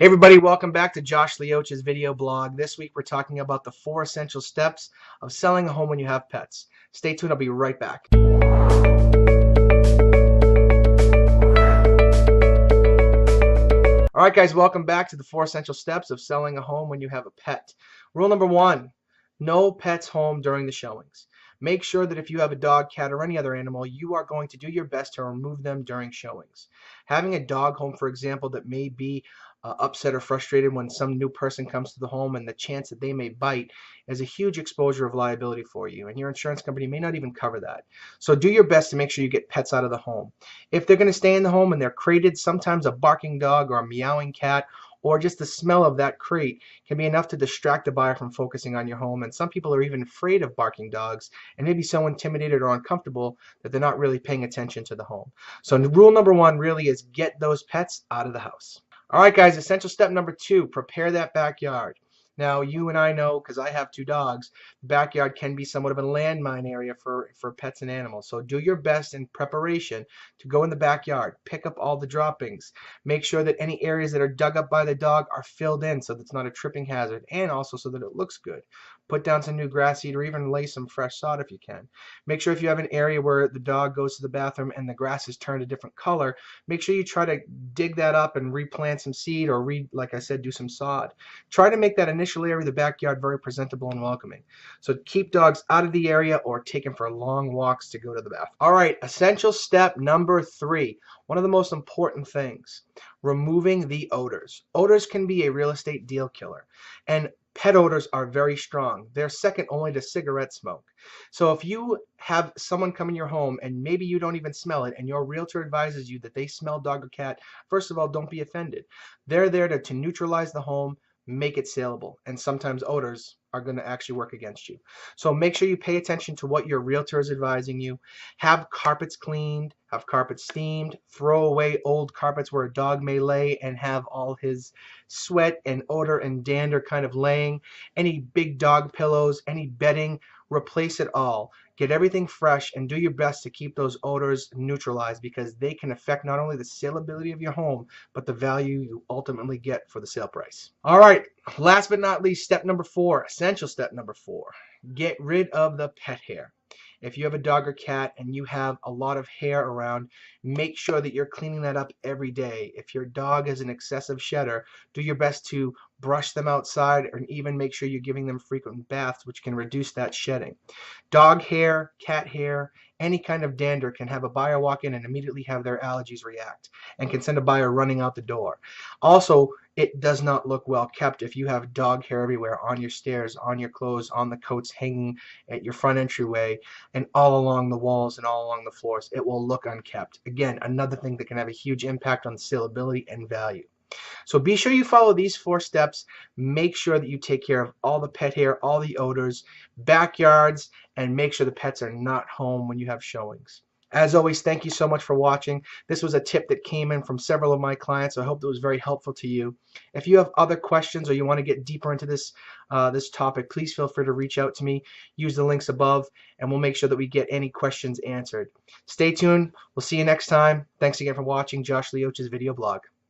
Hey everybody, welcome back to Josh Lioce's video blog. This week we're talking about the 4 essential steps of selling a home when you have pets. Stay tuned, I'll be right back. Alright guys, welcome back to the 4 essential steps of selling a home when you have a pet. Rule number 1, no pets home during the showings. Make sure that if you have a dog, cat, or any other animal, you are going to do your best to remove them during showings. Having a dog home, for example, that may be upset or frustrated when some new person comes to the home and the chance that they may bite is a huge exposure of liability for you, and your insurance company may not even cover that. So do your best to make sure you get pets out of the home. If they're going to stay in the home and they're crated, sometimes a barking dog or a meowing cat or just the smell of that crate can be enough to distract a buyer from focusing on your home, and some people are even afraid of barking dogs and maybe so intimidated or uncomfortable that they're not really paying attention to the home. So rule number 1 really is get those pets out of the house. Alright guys, essential step number 2, prepare that backyard. Now you and I know, because I have 2 dogs, the backyard can be somewhat of a landmine area for pets and animals. So do your best in preparation to go in the backyard, pick up all the droppings, make sure that any areas that are dug up by the dog are filled in so that it's not a tripping hazard, and also so that it looks good. Put down some new grass seed or even lay some fresh sod if you can. Make sure if you have an area where the dog goes to the bathroom and the grass is turned a different color, make sure you try to dig that up and replant some seed or like I said, do some sod. Try to make that initial area of the backyard very presentable and welcoming. So keep dogs out of the area or take them for long walks to go to the bathroom. All right, essential step number 3, one of the most important things, removing the odors. Odors can be a real estate deal killer, and pet odors are very strong. They're second only to cigarette smoke. So if you have someone come in your home and maybe you don't even smell it and your realtor advises you that they smell dog or cat, first of all, don't be offended. They're there to neutralize the home, make it saleable, and sometimes odors are going to actually work against you. So make sure you pay attention to what your realtor is advising you. Have carpets cleaned, have carpets steamed, throw away old carpets where a dog may lay and have all his sweat and odor and dander kind of laying. Any big dog pillows, any bedding, replace it all. Get everything fresh and do your best to keep those odors neutralized, because they can affect not only the saleability of your home, but the value you ultimately get for the sale price. All right, last but not least, step number 4, essential step number 4, get rid of the pet hair. If you have a dog or cat and you have a lot of hair around, make sure that you're cleaning that up every day. If your dog is an excessive shedder, do your best to brush them outside, and even make sure you're giving them frequent baths, which can reduce that shedding. Dog hair, cat hair, any kind of dander can have a buyer walk in and immediately have their allergies react and can send a buyer running out the door. Also, it does not look well kept if you have dog hair everywhere, on your stairs, on your clothes, on the coats hanging at your front entryway, and all along the walls and all along the floors. It will look unkept. Again, another thing that can have a huge impact on saleability and value. So be sure you follow these 4 steps. Make sure that you take care of all the pet hair, all the odors, backyards, and make sure the pets are not home when you have showings. As always, thank you so much for watching. This was a tip that came in from several of my clients. I hope it was very helpful to you. If you have other questions or you want to get deeper into this topic, please feel free to reach out to me. Use the links above, and we'll make sure that we get any questions answered. Stay tuned. We'll see you next time. Thanks again for watching Josh Lioce's video blog.